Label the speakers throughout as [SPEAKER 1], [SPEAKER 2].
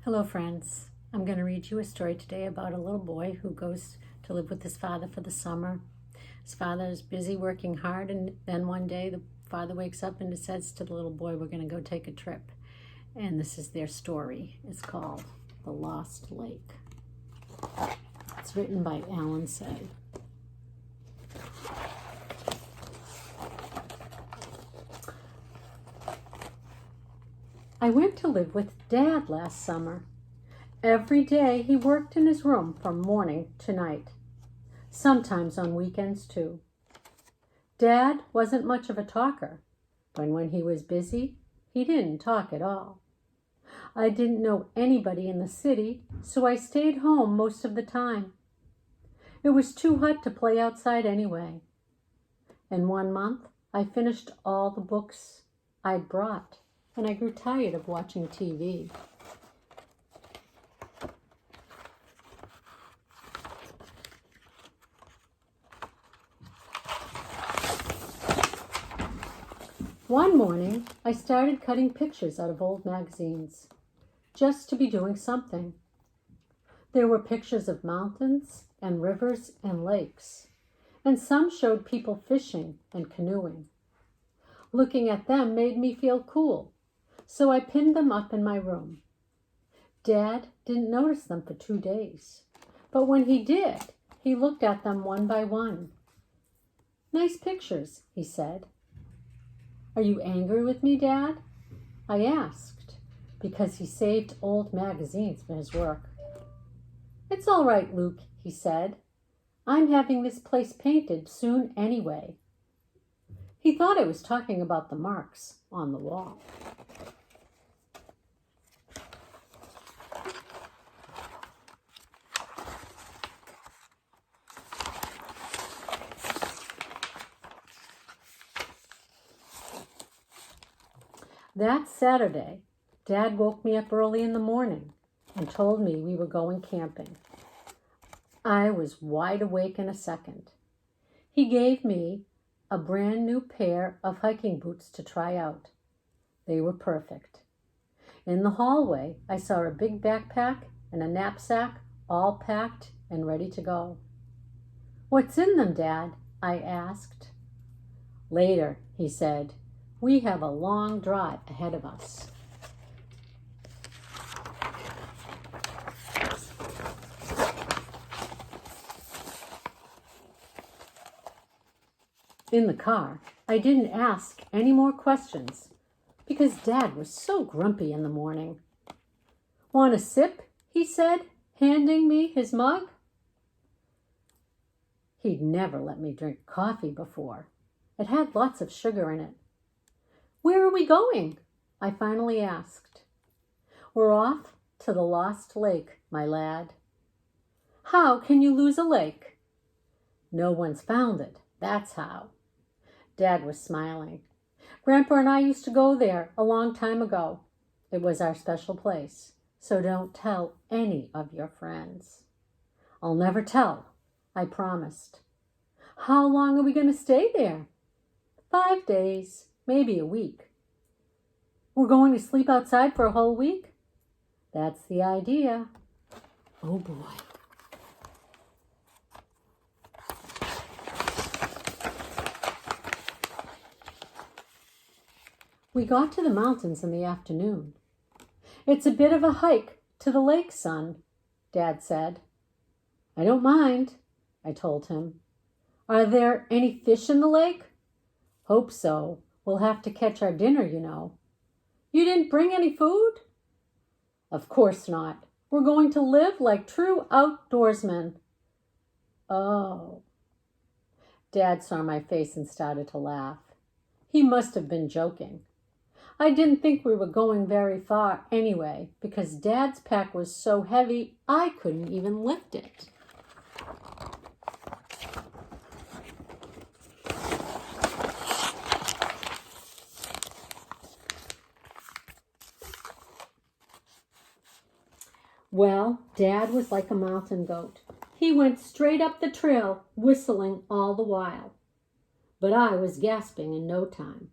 [SPEAKER 1] Hello friends, I'm going to read you a story today about a little boy who goes to live with his father for the summer. His father is busy working hard, and then one day the father wakes up and says to the little boy, "We're going to go take a trip." And this is their story. It's called The Lost Lake. It's written by Alan Say. I went to live with Dad last summer. Every day he worked in his room from morning to night, sometimes on weekends too. Dad wasn't much of a talker, but when he was busy, he didn't talk at all. I didn't know anybody in the city, so I stayed home most of the time. It was too hot to play outside anyway. In 1 month, I finished all the books I'd brought, and I grew tired of watching TV. One morning, I started cutting pictures out of old magazines, just to be doing something. There were pictures of mountains and rivers and lakes, and some showed people fishing and canoeing. Looking at them made me feel cool, so I pinned them up in my room. Dad didn't notice them for 2 days, but when he did, he looked at them one by one. "Nice pictures," he said. "Are you angry with me, Dad?" I asked, because he saved old magazines for his work. "It's all right, Luke," he said. "I'm having this place painted soon anyway." He thought I was talking about the marks on the wall. That Saturday, Dad woke me up early in the morning and told me we were going camping. I was wide awake in a second. He gave me a brand new pair of hiking boots to try out. They were perfect. In the hallway, I saw a big backpack and a knapsack all packed and ready to go. "What's in them, Dad?" I asked. "Later," he said. "We have a long drive ahead of us." In the car, I didn't ask any more questions because Dad was so grumpy in the morning. "Want a sip?" he said, handing me his mug. He'd never let me drink coffee before. It had lots of sugar in it. "Where are we going?" I finally asked. "We're off to the Lost Lake, my lad." "How can you lose a lake?" "No one's found it, that's how." Dad was smiling. "Grandpa and I used to go there a long time ago. It was our special place, so don't tell any of your friends." "I'll never tell," I promised. "How long are we going to stay there?" 5 days, maybe a week." "We're going to sleep outside for a whole week?" "That's the idea." Oh boy. We got to the mountains in the afternoon. "It's a bit of a hike to the lake, son," Dad said. "I don't mind," I told him. "Are there any fish in the lake?" "Hope so. We'll have to catch our dinner, you know." "You didn't bring any food?" "Of course not. We're going to live like true outdoorsmen." "Oh." Dad saw my face and started to laugh. He must have been joking. I didn't think we were going very far anyway, because Dad's pack was so heavy I couldn't even lift it. Well, Dad was like a mountain goat. He went straight up the trail, whistling all the while. But I was gasping in no time.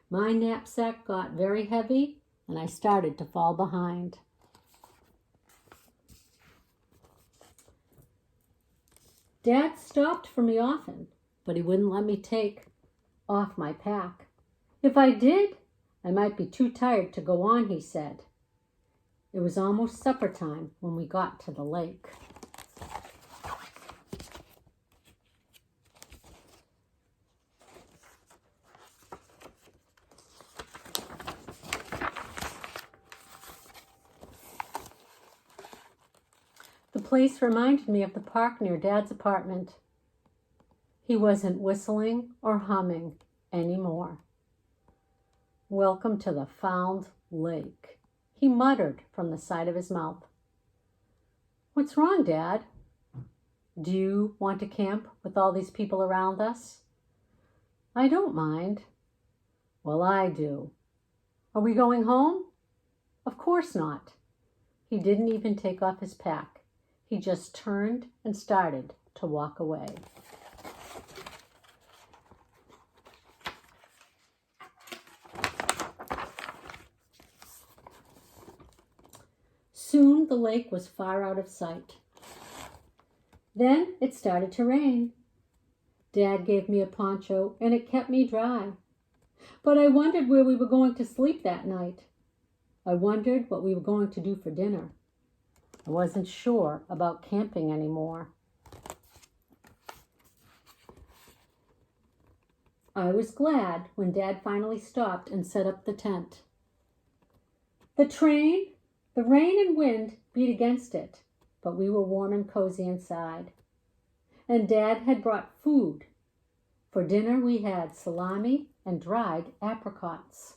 [SPEAKER 1] My knapsack got very heavy, and I started to fall behind. Dad stopped for me often, but he wouldn't let me take off my pack. If I did, I might be too tired to go on, he said. It was almost supper time when we got to the lake. The place reminded me of the park near Dad's apartment. He wasn't whistling or humming anymore. "Welcome to the found lake," he muttered from the side of his mouth. "What's wrong, Dad? Do you want to camp with all these people around us?" "I don't mind." "Well, I do." "Are we going home?" "Of course not." He didn't even take off his pack. He just turned and started to walk away. Soon the lake was far out of sight. Then it started to rain. Dad gave me a poncho and it kept me dry. But I wondered where we were going to sleep that night. I wondered what we were going to do for dinner. I wasn't sure about camping anymore. I was glad when Dad finally stopped and set up the tent. The rain and wind beat against it, but we were warm and cozy inside. And Dad had brought food. For dinner we had salami and dried apricots.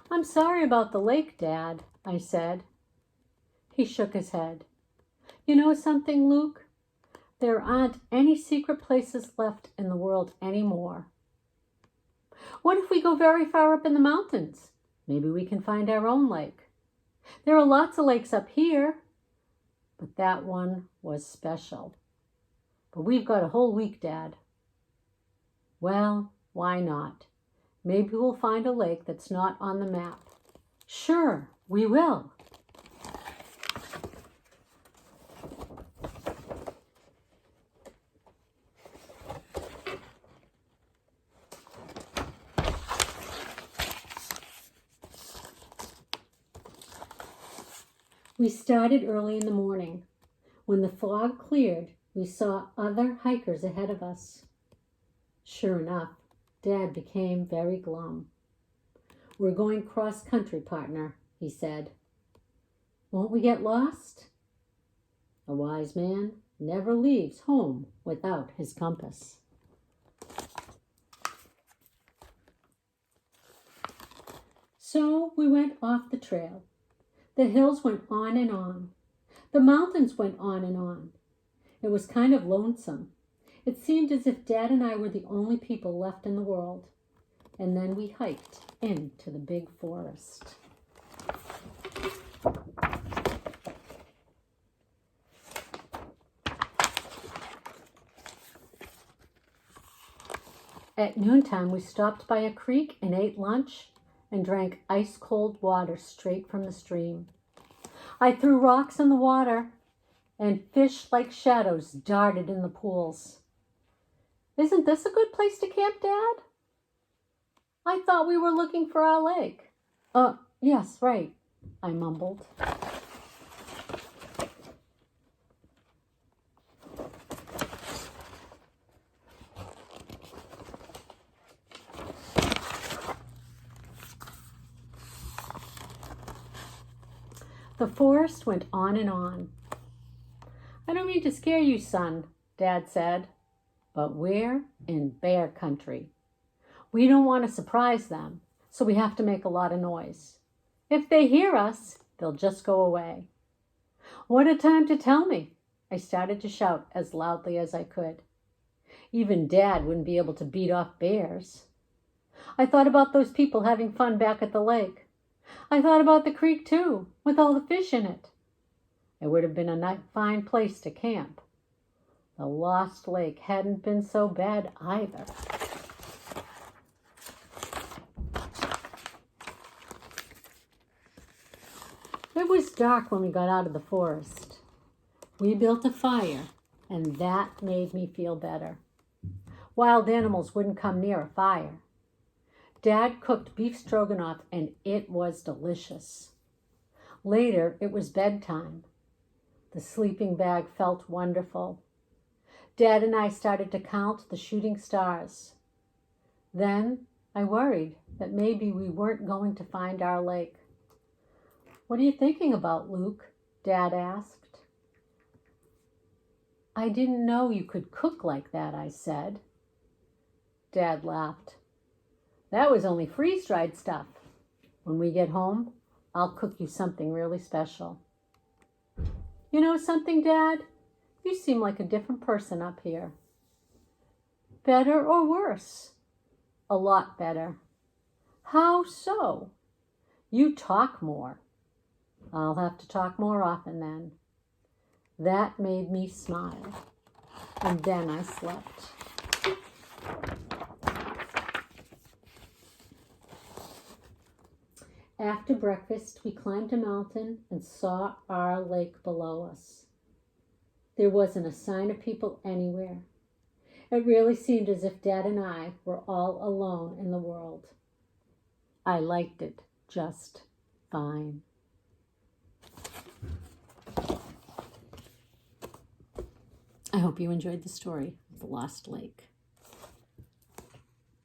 [SPEAKER 1] "I'm sorry about the lake, Dad," I said. He shook his head. "You know something, Luke? There aren't any secret places left in the world anymore. What if we go very far up in the mountains? Maybe we can find our own lake. There are lots of lakes up here, but that one was special. But we've got a whole week, Dad." "Well, why not? Maybe we'll find a lake that's not on the map." "Sure, we will." We started early in the morning. When the fog cleared, we saw other hikers ahead of us. Sure enough, Dad became very glum. "We're going cross-country, partner," he said. "Won't we get lost?" "A wise man never leaves home without his compass." So we went off the trail. The hills went on and on. The mountains went on and on. It was kind of lonesome. It seemed as if Dad and I were the only people left in the world. And then we hiked into the big forest. At noontime, we stopped by a creek and ate lunch and drank ice-cold water straight from the stream. I threw rocks in the water, and fish like shadows darted in the pools. "Isn't this a good place to camp, Dad?" "I thought we were looking for our lake." Yes, right," I mumbled. The forest went on and on. "I don't mean to scare you, son," Dad said, "but we're in bear country. We don't want to surprise them, so we have to make a lot of noise. If they hear us, they'll just go away." "What a time to tell me!" I started to shout as loudly as I could. Even Dad wouldn't be able to beat off bears. I thought about those people having fun back at the lake. I thought about the creek, too, with all the fish in it. It would have been a fine place to camp. The lost lake hadn't been so bad either. dark when we got out of the forest. We built a fire, and that made me feel better. Wild animals wouldn't come near a fire. Dad cooked beef stroganoff, and it was delicious. Later, it was bedtime. The sleeping bag felt wonderful. Dad and I started to count the shooting stars. Then I worried that maybe we weren't going to find our lake. "What are you thinking about, Luke?" Dad asked. "I didn't know you could cook like that," I said. Dad laughed. "That was only freeze-dried stuff. When we get home, I'll cook you something really special." "You know something, Dad? You seem like a different person up here." "Better or worse?" "A lot better." "How so?" "You talk more." "I'll have to talk more often then." That made me smile. And then I slept. After breakfast, we climbed a mountain and saw our lake below us. There wasn't a sign of people anywhere. It really seemed as if Dad and I were all alone in the world. I liked it just fine. I hope you enjoyed the story of the Lost Lake.